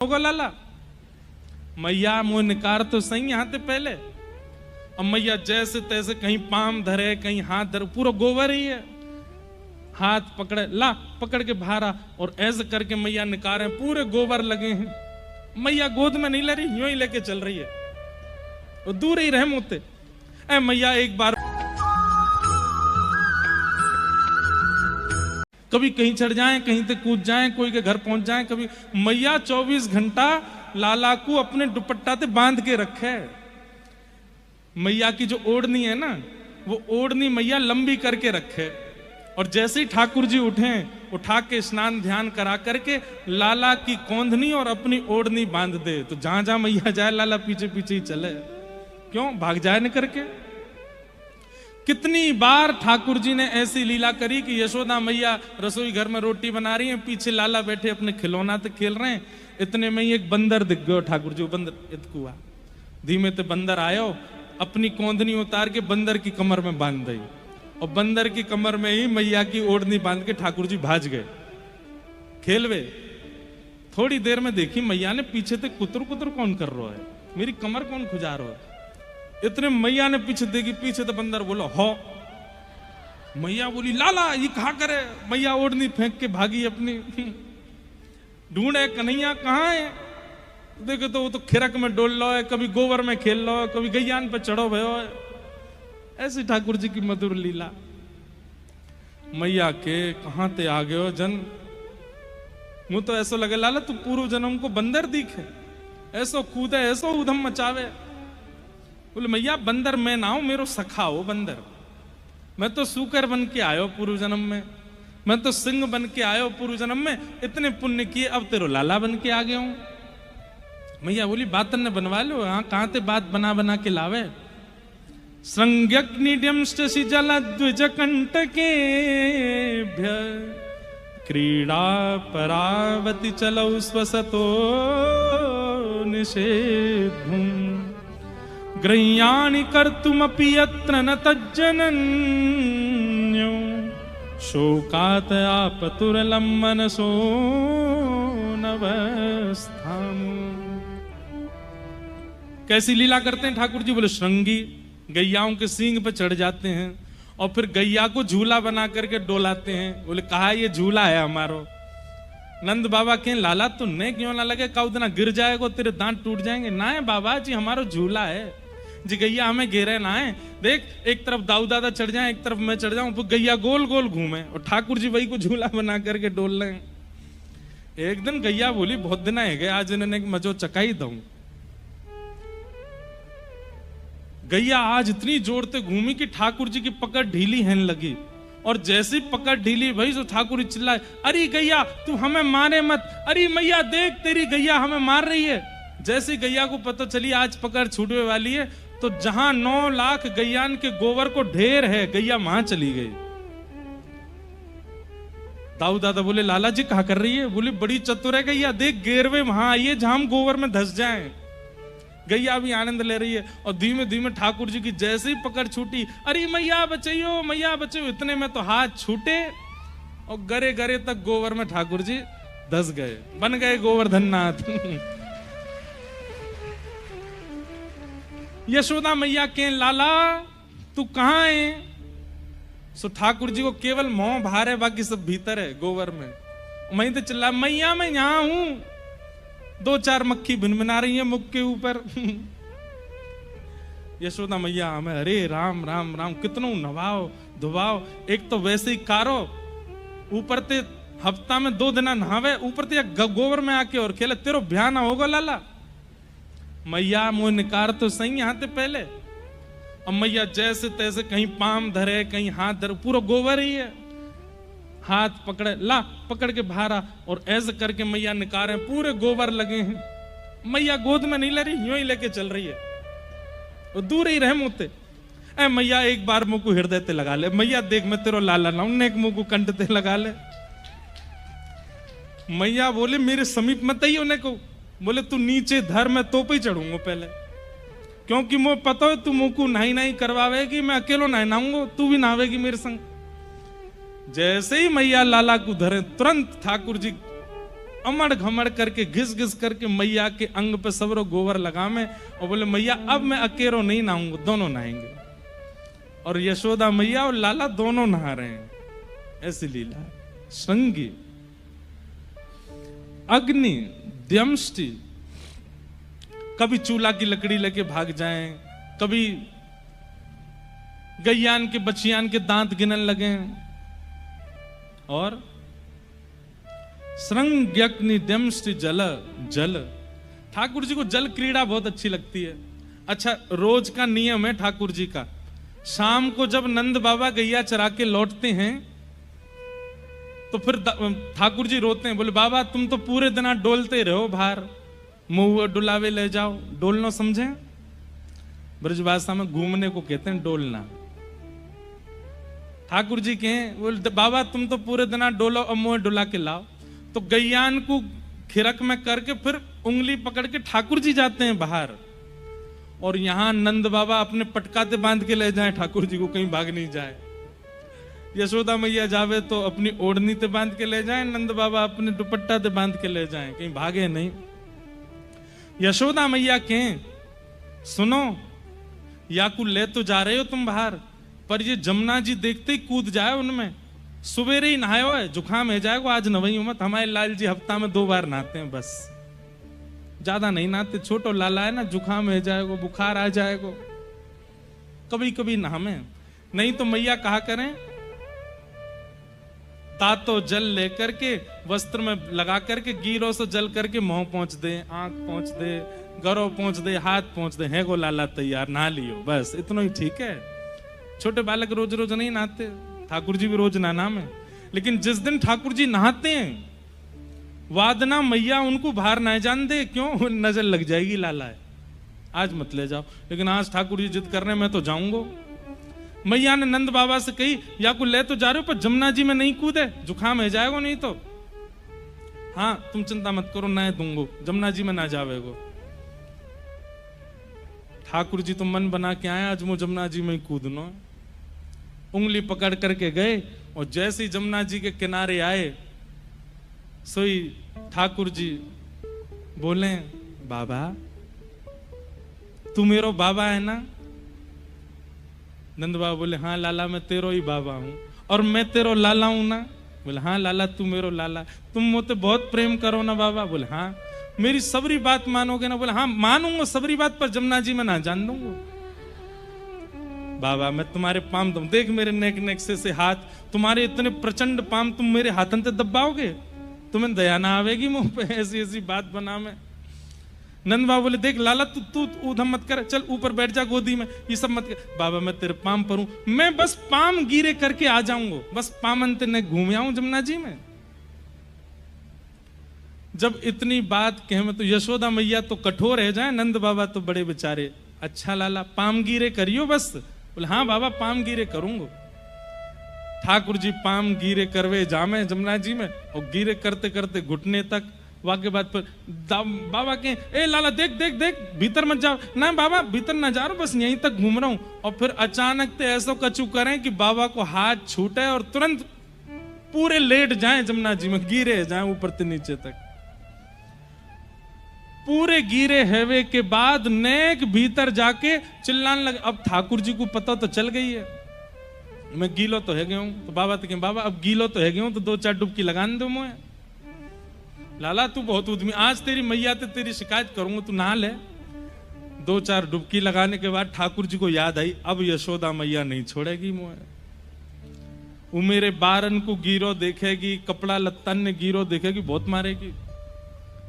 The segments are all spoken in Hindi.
होगा लाला मैया मुंह निकार तो सही यहाँ ते पहले। अब मैया जैसे तैसे कहीं पाम धरे कहीं हाथ धरे, पूरा गोबर ही है। हाथ पकड़े ला पकड़ के भारा और ऐसे करके मैया निकारे, पूरे गोबर लगे हैं। मैया गोद में नहीं ले रही, यूं ही लेके चल रही है और दूर ही रहे मुते। ऐ मैया एक बार कभी कहीं चढ़ जाएं, कहीं से कूद जाएं, कोई के घर पहुंच जाएं। कभी मैया 24 घंटा लाला को अपने दुपट्टा से बांध के रखे। मैया की जो ओढ़नी है ना, वो ओढ़नी मैया लंबी करके रखे और जैसे ही ठाकुर जी उठे, उठा के स्नान ध्यान करा करके लाला की कोंधनी और अपनी ओढ़नी बांध दे। तो जहां जहां मैया जाए लाला पीछे पीछे ही चले, क्यों भाग जाए न करके। कितनी बार ठाकुर जी ने ऐसी लीला करी कि यशोदा मैया रसोई घर में रोटी बना रही हैं, पीछे लाला बैठे अपने खिलौना ते खेल रहे हैं। इतने में ही एक बंदर दिख गयो ठाकुर जी, बंदर इतकुआ धीमे ते बंदर आयो, अपनी कोंधनी उतार के बंदर की कमर में बांध दी और बंदर की कमर में ही मैया की ओढ़नी बांध के ठाकुर जी भाज गए खेलवे। थोड़ी देर में देखी मैया ने पीछे से कुतर कुतर कौन कर रहा है, मेरी कमर कौन खुजा रहा है। इतने मैया ने पीछे देखी, पीछे तो बंदर बोला हो। मैया बोली लाला ये कहा करे। मैया ओढ़नी फेंक के भागी अपनी। ढूंढे कन्हैया कहाँ है, देखो तो वो तो खिरक में डोल लो है, कभी गोबर में खेल लो है, कभी गैयान पे चढ़ो भयो है। ऐसी ठाकुर जी की मधुर लीला। मैया के कहां ते आ गयो जन, मुझे तो ऐसा लगे लाला तू पूर्व जन्म को बंदर दिखे, ऐसो कूदे ऐसो उधम मचावे। बोले मैया बंदर मैं ना हूं, मेरो सखा हो बंदर। मैं तो सूकर बन के आयो पूर्व जन्म में, मैं तो सिंह बन के आयो पूर्व जन्म में। इतने पुण्य किए, अब तेरो लाला बन के आ गया हूं। मैया बोली बात ने बनवा लो, हाँ कहां ते बात बना बना के लावे। श्रृंग्यग्निड्यंश्च जलद्विजकंटके क्रीड़ा परावति चलौ स्वसतो निषेधुम ग्रह्याणि कर्तुमपि यत्र न तज्जनन्यो शोकात् आपतुरलं मनसो नवस्थाम्। कैसी लीला करते हैं ठाकुर जी। बोले श्रृंगी गैयाओं के सींग पे चढ़ जाते हैं और फिर गैया को झूला बना करके डोलाते हैं। बोले कहा ये झूला है हमारो। नंद बाबा के लाला तो नहीं क्यों ना लगे, का उतना गिर जाएगा तेरे दांत टूट जाएंगे। ना है बाबा जी हमारो झूला है जी, गैया हमें घेरे ना है। देख एक तरफ दाऊ दादा चढ़ जाए, एक तरफ मैं चढ़ जाऊं, तो गैया गोल गोल घूमे और ठाकुर जी वही को झूला बना करके डोल रहे हैं। एक दिन गैया बोली बहुत दिन है गए, आज इन्होंने मजो चकाई दूं। गैया आज इतनी जोर से घूमी कि ठाकुर जी की पकड़ ढीली है लगी और जैसी पकड़ ढीली भाई तो ठाकुर जी चिल्लाए, अरे गैया तू हमें मारे मत, अरे मैया देख तेरी गैया हमें मार रही है। जैसी गैया को पता चली आज पकड़ छूटने वाली है, तो जहां 9 लाख गैयान के गोबर को ढेर है, गैया वहां चली गई। दाऊ दादा बोले लाला जी कहा कर रही है। बोली बड़ी चतुर है गैया, देख गेरवे वहां आई है जहां हम गोबर में धस जाएं। गैया भी आनंद ले रही है और धीमे धीमे ठाकुर जी की जैसे ही पकड़ छूटी, अरे मैया बचाइयो मैया बचाइयो। इतने में तो हाथ छूटे और गरे गरे तक गोबर में ठाकुर जी धस गए, बन गए गोवर्धन नाथ। यशोदा मैया के लाला तू कहां है। सो ठाकुर जी को केवल मोह बाहर है, बाकी सब भीतर है गोबर में। वहीं तो चिल्ला मैया मैं यहां हूं। 2-4 मक्खी भिनभिना रही है मुख के ऊपर। यशोदा मैया हमें अरे राम राम राम कितनों नवाओ धुवाओ। एक तो वैसे ही कारो, ऊपर ते हफ्ता में 2 दिन नहावे, ऊपर ते गोबर में आके और खेले। तेरो भ्यान होगा लाला। मैया मुंह निकार तो सही यहाँ ते पहले। अब मैया जैसे तैसे कहीं पाम धरे कहीं हाथ धरे, पूरा गोबर ही है। हाथ पकड़े ला पकड़ के भारा और ऐसे करके मैया निकारे, पूरे गोबर लगे हैं। मैया गोद में नहीं ले रही, यूं ही लेके चल रही है और दूर ही रहे मुते। ऐ मैया एक बार मुंह को हृदय ते लगा ले। मैया देख मैं तेरो लाला ना उन्ने एक मुंह को कंठ ते लगा ले। मैया बोले मेरे समीप मत ही उन्हें को। बोले तू नीचे धर, मैं तो पे ही चढ़ूंगा पहले, क्योंकि मुझे पता है तू मुंह को नहीं नहीं करवावेगी, मैं अकेलो नहीं नहाऊंगा, तू भी नहावेगी मेरे संग। जैसे ही मैया लाला को धरे तुरंत ठाकुर जी अमड़ घमड़ करके घिस घिस करके मैया के अंग पे सबरो गोबर लगा में और बोले मैया अब मैं अकेलो नहीं नहाऊंगा, दोनों नहाएंगे। और यशोदा मैया और लाला दोनों नहा रहे हैं। ऐसी लीला है श्रृंगी। अग्नि द्यमष्टि, कभी चूल्हा की लकड़ी लेके भाग जाएं, कभी गैयान के बचियान के दांत गिनन लगे। और श्रृंग्यग्नि द्यमष्टि जल जल, ठाकुर जी को जल क्रीड़ा बहुत अच्छी लगती है। अच्छा, रोज का नियम है ठाकुर जी का, शाम को जब नंद बाबा गैया चरा के लौटते हैं तो फिर ठाकुर जी रोते हैं, बोले बाबा तुम तो पूरे दिन डोलते रहो बाहर, मुंह डुलावे ले जाओ। डोलना समझे? ब्रजभाषा में घूमने को कहते हैं डोलना। ठाकुर जी कहें बोले बाबा तुम तो पूरे दिन डोलो और मुंह डुला के लाओ। तो गैयान को खिरक में करके फिर उंगली पकड़ के ठाकुर जी जाते हैं बाहर, और यहां नंद बाबा अपने पटकाते बांध के ले जाएं ठाकुर जी को, कहीं भाग नहीं जाए। यशोदा मैया जावे तो अपनी ओढ़नी ते बांध के ले जाएं, नंद बाबा अपने दुपट्टा ते बांध के ले जाएं, कहीं भागे नहीं। यशोदा मैया कहें सुनो, याकू ले तो जा रहे हो तुम बाहर, पर ये जमुना जी देखते ही कूद जाए उनमें। सुबेरे ही नहायो है, जुकाम है जाएगा, आज नवई मत। हमारे लाल जी हफ्ता में 2 बार नहाते हैं बस, ज्यादा नहीं नहाते। छोटो लाला है ना, जुकाम है जाएगा, बुखार आ जाएगा, कभी कभी नहामे। नहीं तो मैया कहा करें तातो जल लेकर के वस्त्र में लगा करके गिरो से जल करके मुंह पहुंच दे, आंख पहुंच दे, गरो पहुंच दे, हाथ पहुंच दे, है गो लाला तैयार, नहा लियो, बस इतना ही ठीक है। छोटे बालक रोज रोज नहीं नहाते, ठाकुर जी भी रोज नहाना में। लेकिन जिस दिन ठाकुर जी नहाते हैं, वादना मैया उनको बाहर ना जान दे, क्यों? नजर लग जाएगी, लाला है आज मत ले जाओ। लेकिन आज ठाकुर जी जिद कर रहे हैं, मैं तो जाऊंगा। मैया ने नंद बाबा से कही या को ले तो जा रहे हो, पर जमुना जी में नहीं कूदे, जुकाम है जाएगा नहीं तो। हाँ तुम चिंता मत करो, ना दूंगो, जमुना जी में ना जावेगो। ठाकुर जी तो मन बना के आए, आज मुझे जमुना जी में ही कूदनो। उंगली पकड़ करके गए, और जैसे ही जमुना जी के किनारे आए, सोई ठाकुर जी बोले बाबा तू मेरो बाबा है ना? नंद बाबा बोले हाँ लाला मैं तेरो ही बाबा हूं, और मैं तेरो लाला हूं ना? बोले हाँ लाला तू मेरो लाला। तुम मुझे बहुत प्रेम करो ना बाबा? बोले हाँ। मेरी सबरी बात मानोगे ना? बोले हाँ मानूंगा सबरी बात, पर जमुना जी में ना जान दूंगा। बाबा मैं तुम्हारे पाम दूं, देख मेरे नेक नेक से हाथ, तुम्हारे इतने प्रचंड पाम, तुम मेरे हाथन से दबाओगे? तुम्हें दया ना आवेगी मुंह पे? ऐसी ऐसी बात बना में। नंद बाबा बोले देख लाला तू उधम मत कर, चल ऊपर बैठ जा गोदी में, ये सब मत कर। बाबा मैं तेरे पाम पर हूं, मैं बस पाम गिरे करके आ जाऊंगा, बस पामन ते न घूम आऊं जमुना जी में। जब इतनी बात कहे में तो यशोदा मैया तो कठोर है जाए, नंद बाबा तो बड़े बेचारे, अच्छा लाला पाम गिरे करियो बस। बोले हाँ बाबा पाम गिरे करूंगा। ठाकुर जी पाम गिरे करवे जामे जमुना जी में, और गिरे करते करते घुटने तक। वाके बाद पर बाबा के ए लाला देख देख देख भीतर मत जाओ ना। बाबा भीतर ना जा रहा, बस यहीं तक घूम रहा हूं। और फिर अचानक से ऐसा कचू करें कि बाबा को हाथ छूटे और तुरंत पूरे लेट जाएं जमुना जी में, गिरे जाएं ऊपर से नीचे तक। पूरे गिरे हैवे के बाद नेक भीतर जाके चिल्लाने लगे। अब ठाकुर जी को पता तो चल गई है मैं गीलो तो है गया हूं। तो बाबा तो कहें बाबा अब गीलो तो है गया हूं, तो 2-4 डुबकी लगाने दो मुझे। लाला तू बहुत उद्यमी, आज तेरी मैया ते तेरी शिकायत करूंगा, तू नहा ले। 2-4 डुबकी लगाने के बाद ठाकुर जी को याद आई अब यशोदा मैया नहीं छोड़ेगी मुझे। वो मेरे बारन को गिरो देखेगी, कपड़ा लत्तन ने गिरो देखेगी, बहुत मारेगी।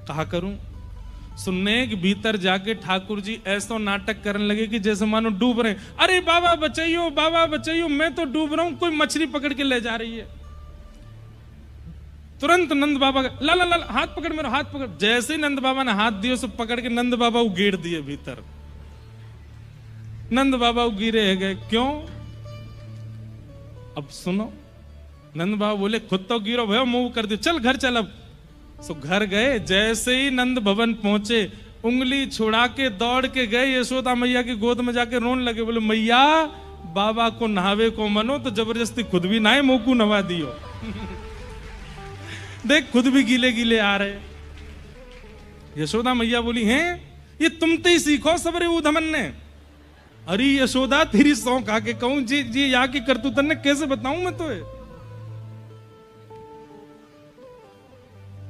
कहा करूं? सुनने के भीतर जाके ठाकुर जी ऐसा नाटक करने लगे कि जैसे मानो डूब रहे। अरे बाबा बचाइयो, मैं तो डूब रहा हूं, कोई मछली पकड़ के ले जा रही है। तुरंत नंद बाबा लाला लाला हाथ पकड़, मेरा हाथ पकड़। जैसे ही नंद बाबा ने हाथ दिए, सब पकड़ के नंद बाबा उगेड़ दिए भीतर। नंद बाबा गिरे गए। क्यों? अब सुनो, नंद बाबा बोले खुद तो गिरो भयो, मुंह कर दियो, चल घर चल। अब सो घर गए। जैसे ही नंद भवन पहुंचे, उंगली छुड़ा के दौड़ के गए यशोदा मैया की गोद में जाके रोने लगे। बोले मैया बाबा को नहावे को मनो तो जबरदस्ती खुद भी नहाए, मुंह को नवा दियो। देख खुद भी गीले गीले आ रहे। यशोदा मैया बोली, हैं ये तुम तो ही सीखो सबरे उधमन ने। अरे यशोदा तेरी सौंक आके कहूं जी जी यहाँ की करतूतन ने कैसे बताऊं मैं तो।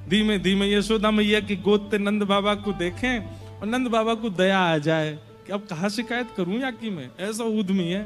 धीमे धीमे यशोदा मैया की गोद ते नंद बाबा को देखें और नंद बाबा को दया आ जाए कि अब कहा शिकायत करूं या की मैं, ऐसा उद्यमी है।